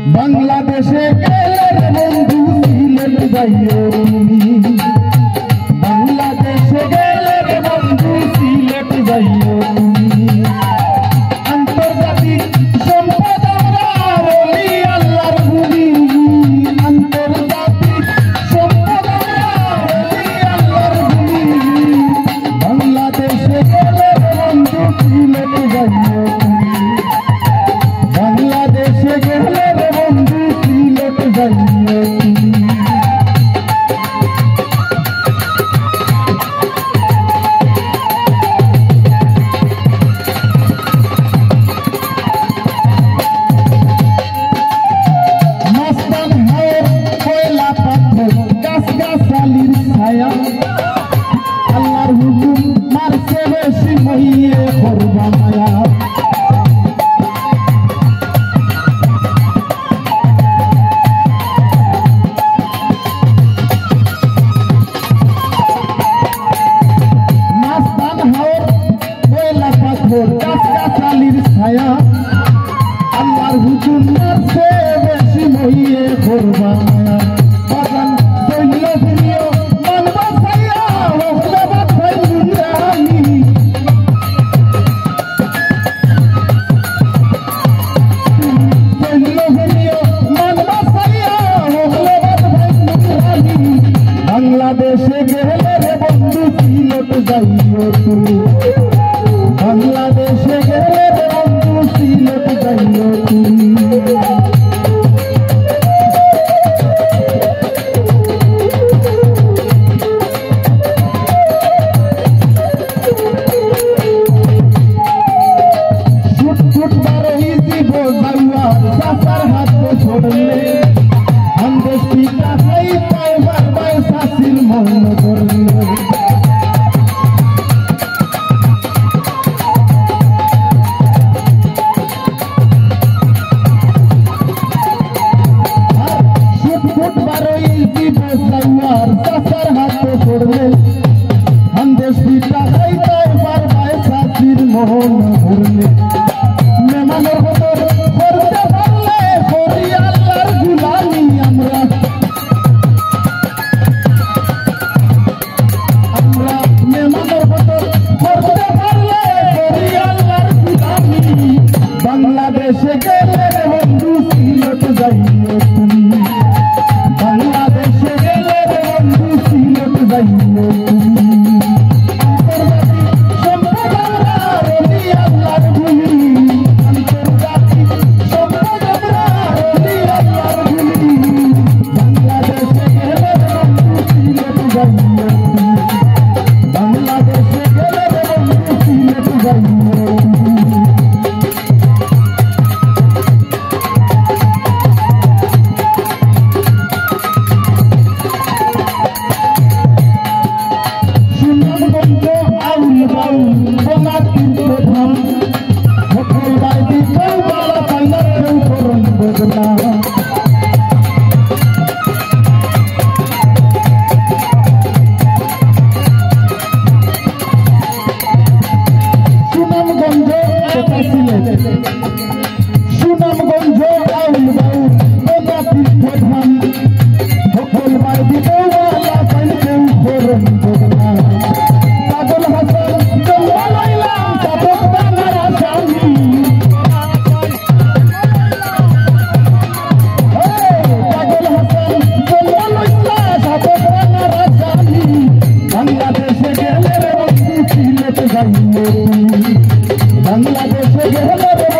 বাংলাদেশে গেলে রে বন্ধু সিলেট যাইও তুমি বাংলাদেশে গেলে রে বন্ধু সিলেট যাইও তুমি আন্তর্জাতিক সম্পদ আমরা বলি আল্লাহর ভূমি আন্তর্জাতিক সম্পদ আমরা বলি আল্লাহর ভূমি বাংলাদেশে গেলে রে বন্ধু সিলেট যাইও তুমি বাংলাদেশে গেলে রে বন্ধু সিলেট যাইও তুমি আল্লাহর হুকুম মারছে বেশি মহিয়ে করবা মায়া মাস্তান হাওর কয়লা পাথর গাছ গাছালির ছায়া আল্লাহর হুকুম মারছে বেশি মহিয়ে করবা মায়া বাংলাদেশে গেলে রে বন্ধু সিলেট যাইও তুমি বাংলাদেশে গেলে রে বন্ধু সিলেট যাইও তুমি ছুট বারোই জীব যাইয়া চাচার হাতে ছড়লে আন্দেশ পিতা খাই পায় বারবার শাসির মন করলে ছুট বারোই জীব যাইয়ার চাচার হাতে ছড়লে আন্দেশ পিতা খাই পায় বারবার শাসির মন করলে মেমানের বদর করতে পারলে করি আল্লাহর গুলামি আমরা মেমানের বদর করতে পারলে করি আল্লাহর গুলামি বাংলাদেশে গেলে রে বন্ধু সিলেট যাইও তুমি বাংলাদেশে গেলে রে বন্ধু সিলেট যাইও তুমি সুনামগঞ্জ আউল বাউল তোমরা তীর্থধাম সকল বাড়ি বউওয়ালা পাইতেও করন বদনা পাগল হাসান জন্ম লইলাম চাপক ডাঙার আসামি পাগল হাসান জন্ম লইলাম চাপক ডাঙার আসামি বাংলাদেশে গেলে রে বন্ধু সিলেট যাইও তুমি বাংলাদেশে গেলে